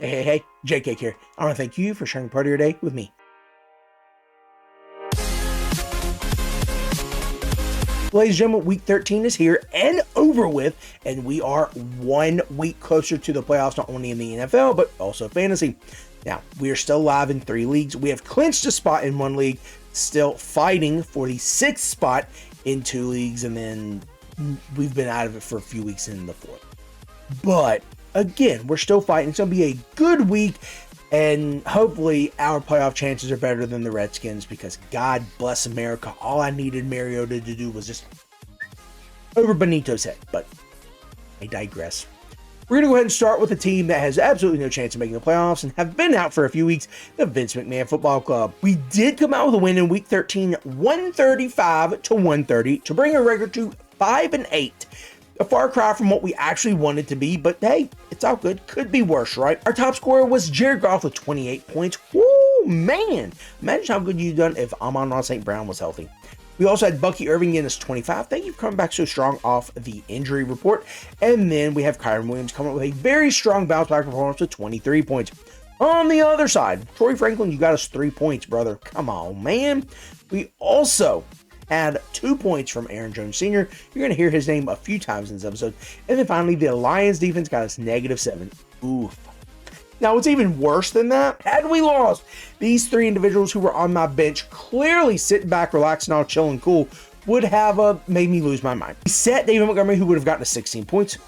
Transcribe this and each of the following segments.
Hey, JK here. I want to thank you for sharing part of your day with me. Ladies and gentlemen, week 13 is here and over with, and we are 1 week closer to the playoffs, not only in the NFL, but also fantasy. Now, we are still live in 3 leagues. We have clinched a spot in 1 league, still fighting for the 6th spot in 2 leagues, and then we've been out of it for a few weeks in the 4th. But again, we're still fighting. It's going to be a good week, and hopefully our playoff chances are better than the Redskins, because God bless America. All I needed Mariota to do was just over Benito's head, but I digress. We're going to go ahead and start with a team that has absolutely no chance of making the playoffs and have been out for a few weeks, the Vince McMahon Football Club. We did come out with a win in week 13, 135-130, to bring our record to 5-8. A far cry from what we actually wanted to be, but hey, it's all good. Could be worse, right? Our top scorer was Jared Goff with 28 points. Woo, man. Imagine how good you'd done if Amon-Ra St. Brown was healthy. We also had Bucky Irving in as 25. Thank you for coming back so strong off the injury report. And then we have Kyron Williams coming up with a very strong bounce back performance with 23 points. On the other side, Troy Franklin, you got us 3 points, brother. Come on, man. We also had 2 points from Aaron Jones Sr. You're going to hear his name a few times in this episode. And then finally, the Lions defense got us -7. Oof. Now, what's even worse than that, had we lost, these 3 individuals who were on my bench, clearly sitting back, relaxing, all chill and cool, would have made me lose my mind. We sat David Montgomery, who would have gotten us 16 points.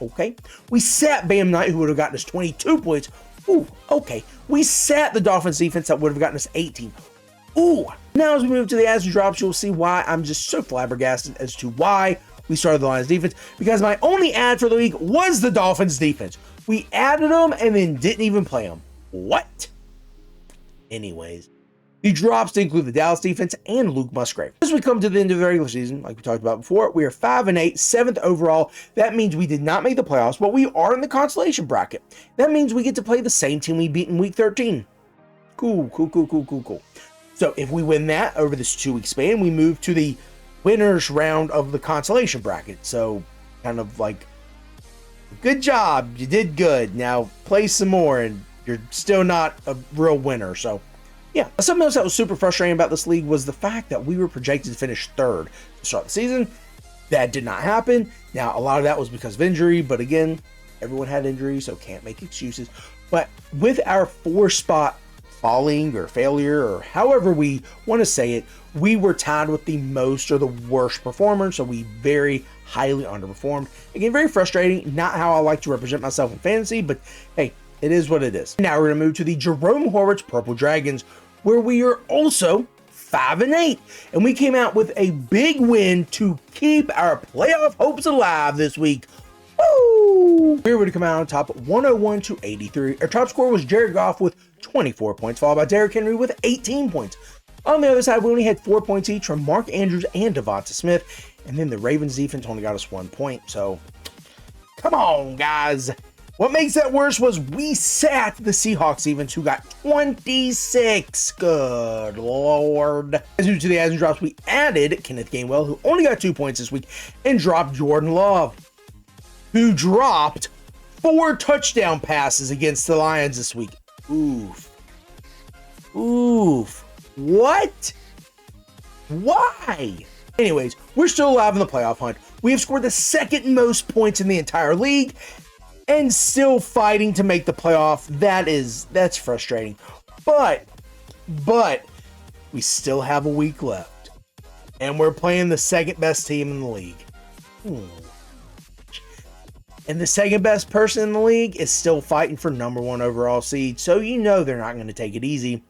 Okay. We sat Bam Knight, who would have gotten us 22 points. Ooh, okay. We sat the Dolphins defense that would have gotten us 18. Ooh. Now, as we move to the adds and drops, you'll see why I'm just so flabbergasted as to why we started the Lions defense, because my only ad for the week was the Dolphins defense. We added them and then didn't even play them. What? Anyways, the drops include the Dallas defense and Luke Musgrave. As we come to the end of the regular season, like we talked about before, we are 5-8, 7th overall. That means we did not make the playoffs, but we are in the consolation bracket. That means we get to play the same team we beat in week 13. Cool. So if we win that over this 2-week span, we move to the winners round of the consolation bracket. So kind of like, good job, you did good. Now play some more and you're still not a real winner. So yeah, something else that was super frustrating about this league was the fact that we were projected to finish 3rd to start the season. That did not happen. Now, a lot of that was because of injury, but again, everyone had injuries, so can't make excuses. But with our 4-spot falling or failure, or however we want to say it, we were tied with the most or the worst performer, so we very highly underperformed. Again, very frustrating. Not how I like to represent myself in fantasy, but hey, it is what it is. Now we're going to move to the Jerome Horwitz Purple Dragons, where we are also 5-8, and we came out with a big win to keep our playoff hopes alive this week. Woo! We were able to come out on top 101-83. Our top scorer was Jared Goff with 24 points, followed by Derrick Henry with 18 points. On the other side, we only had 4 points each from Mark Andrews and Devonta Smith, and then the Ravens defense only got us 1 point. So, come on, guys. What makes that worse was we sat the Seahawks defense, who got 26. Good Lord. As due to the adds and drops, we added Kenneth Gainwell, who only got 2 points this week, and dropped Jordan Love, who dropped 4 touchdown passes against the Lions this week. Oof. What? Why? Anyways, we're still alive in the playoff hunt. We have scored the 2nd most points in the entire league and still fighting to make the playoff. That's frustrating. But we still have a week left, and we're playing the 2nd best team in the league. And the 2nd best person in the league is still fighting for number 1 overall seed, so you know they're not going to take it easy.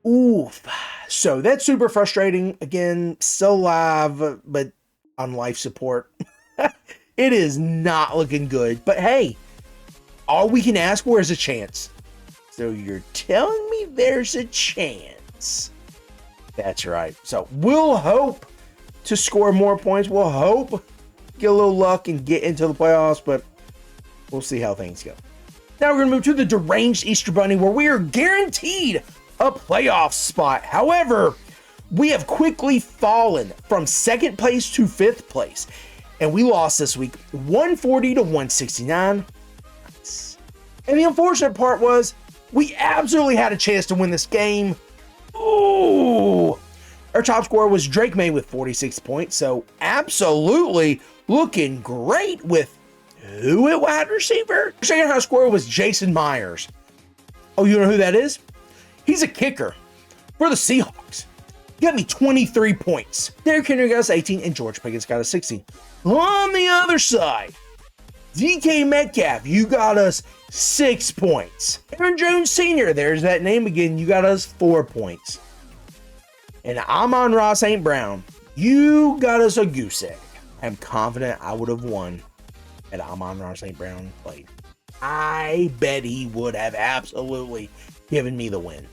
Oof. So that's super frustrating. Again, still alive, but on life support. It is not looking good. But hey, all we can ask for is a chance. So you're telling me there's a chance? That's right. So we'll hope to score more points. We'll hope get a little luck and get into the playoffs, but we'll see how things go. Now we're going to move to the deranged Easter Bunny, where we are guaranteed a playoff spot. However, we have quickly fallen from 2nd place to 5th place, and we lost this week 140-169. Nice. And the unfortunate part was we absolutely had a chance to win this game. Ooh. Our top scorer was Drake May with 46 points, so absolutely looking great with who at wide receiver? Our second highest scorer was Jason Myers. Oh, you know who that is? He's a kicker for the Seahawks. He got me 23 points. Derrick Henry got us 18, and George Pickens got us 16. On the other side, DK Metcalf, you got us 6 points. Aaron Jones Sr., there's that name again, you got us 4 points. And Amon-Ra St. Brown, you got us a goose egg. I'm confident I would have won had Amon-Ra St. Brown played. I bet he would have absolutely given me the win.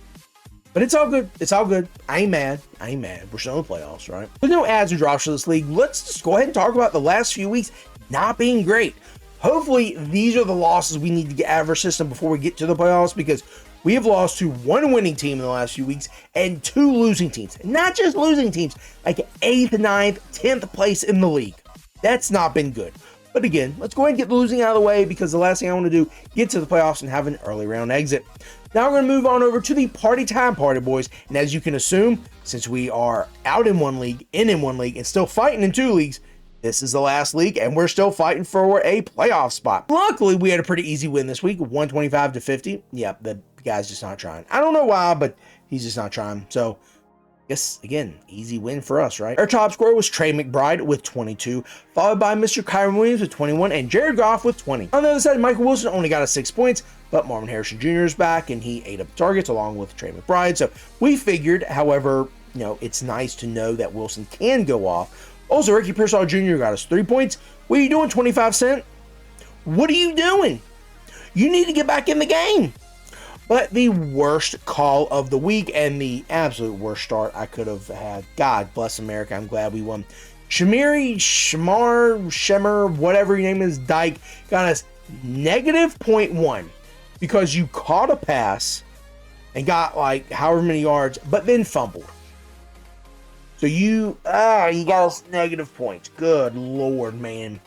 But it's all good. It's all good. I ain't mad. We're still in the playoffs, right? With no ads or drops for this league, let's just go ahead and talk about the last few weeks not being great. Hopefully, these are the losses we need to get out of our system before we get to the playoffs, because we have lost to one winning team in the last few weeks and 2 losing teams. Not just losing teams, like 8th, 9th, 10th place in the league. That's not been good. But again, let's go ahead and get the losing out of the way, because the last thing I want to do, get to the playoffs and have an early round exit. Now we're going to move on over to the party time, party boys. And as you can assume, since we are out in one league, in one league, and still fighting in 2 leagues, this is the last league, and we're still fighting for a playoff spot. Luckily, we had a pretty easy win this week, 125 to 50. Yep, the guy's just not trying. I don't know why, but he's just not trying. So, I guess, again, easy win for us, right? Our top scorer was Trey McBride with 22, followed by Mr. Kyron Williams with 21, and Jared Goff with 20. On the other side, Michael Wilson only got us 6 points, but Marvin Harrison Jr. is back, and he ate up targets along with Trey McBride. So, we figured, however, it's nice to know that Wilson can go off. Also, Ricky Pearsall Jr. got us 3 points. What are you doing, 25 Cent? What are you doing? You need to get back in the game. But the worst call of the week and the absolute worst start I could have had. God bless America. I'm glad we won. Shemar, whatever your name is, Dyke, got us negative 0.1 because you caught a pass and got like however many yards, but then fumbled. So you got us negative points. Good Lord, man.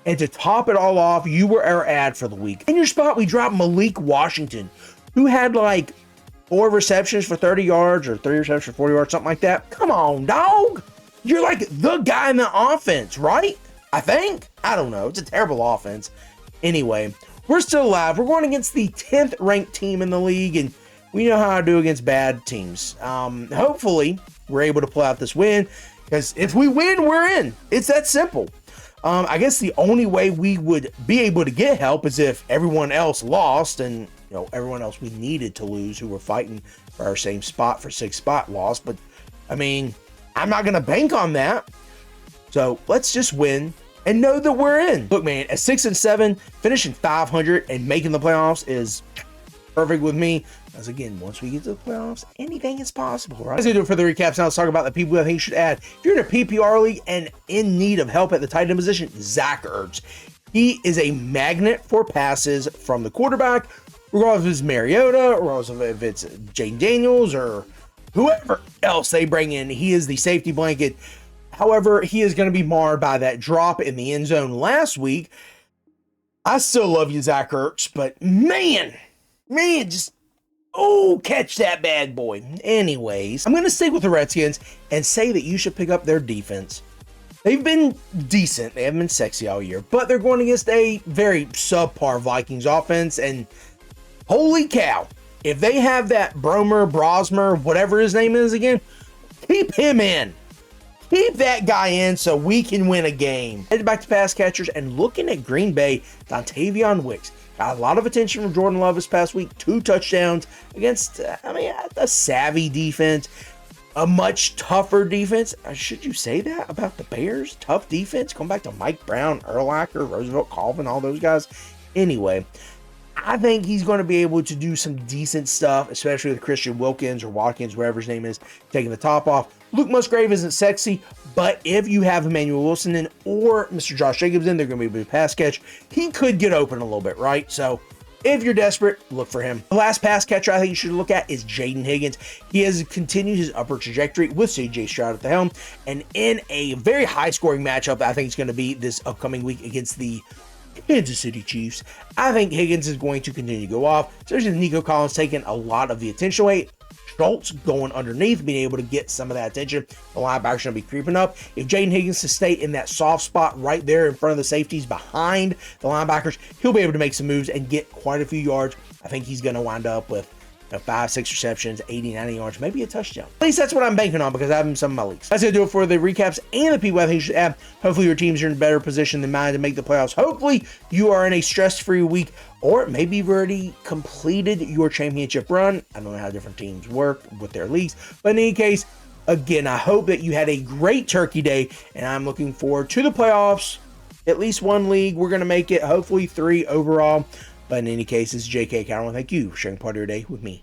And to top it all off, you were our ad for the week. In your spot, we dropped Malik Washington, who had like 4 receptions for 30 yards or 3 receptions for 40 yards, something like that. Come on, dog. You're like the guy in the offense, right? I think. I don't know. It's a terrible offense. Anyway, we're still alive. We're going against the 10th ranked team in the league, and we know how to do against bad teams. Hopefully, we're able to pull out this win, because if we win, we're in. It's that simple. I guess the only way we would be able to get help is if everyone else lost, and everyone else we needed to lose who were fighting for our same spot for 6th spot lost. But I mean, I'm not going to bank on that. So let's just win and know that we're in. Look, man, at 6-7, finishing 500 and making the playoffs is perfect with me. As again, once we get to the playoffs, anything is possible, right? As I do it for the recaps, now let's talk about the people I think you should add. If you're in a PPR league and in need of help at the tight end position, Zach Ertz. He is a magnet for passes from the quarterback, regardless if it's Mariota, or if it's Jane Daniels, or whoever else they bring in. He is the safety blanket. However, he is going to be marred by that drop in the end zone last week. I still love you, Zach Ertz, but man, just catch that bad boy. Anyways, I'm going to stick with the Redskins and say that you should pick up their defense. They've been decent. They haven't been sexy all year, but they're going against a very subpar Vikings offense, and holy cow, if they have that Brosmer, whatever his name is again, keep him in. Keep that guy in so we can win a game. Headed back to pass catchers and looking at Green Bay, Dontavion Wicks. Got a lot of attention from Jordan Love this past week. 2 touchdowns against, a savvy defense. A much tougher defense. Should you say that about the Bears? Tough defense. Come back to Mike Brown, Urlacher, Roosevelt, Colvin, all those guys. Anyway, I think he's going to be able to do some decent stuff, especially with Christian Wilkins or Watkins, whatever his name is, taking the top off. Luke Musgrave isn't sexy, but if you have Emmanuel Wilson in or Mr. Josh Jacobs in, they're going to be a big pass catch. He could get open a little bit, right? So if you're desperate, look for him. The last pass catcher I think you should look at is Jaden Higgins. He has continued his upward trajectory with CJ Stroud at the helm, and in a very high-scoring matchup I think it's going to be this upcoming week against the Kansas City Chiefs. I think Higgins is going to continue to go off, especially with Nico Collins taking a lot of the attention away. Schultz going underneath, being able to get some of that attention. The linebackers going to be creeping up. If Jaden Higgins to stay in that soft spot right there in front of the safeties behind the linebackers, he'll be able to make some moves and get quite a few yards. I think he's going to wind up with 5, 6 receptions, 80, 90 yards, maybe a touchdown. At least that's what I'm banking on because I have him in some of my leagues. That's going to do it for the recaps and the people I think you should have. Hopefully your teams are in a better position than mine to make the playoffs. Hopefully you are in a stress-free week, or maybe you've already completed your championship run. I don't know how different teams work with their leagues, but in any case, again, I hope that you had a great turkey day, and I'm looking forward to the playoffs. At least one league, we're going to make it, hopefully 3 overall. But in any case, this is JK Cowan. Thank you for sharing part of your day with me.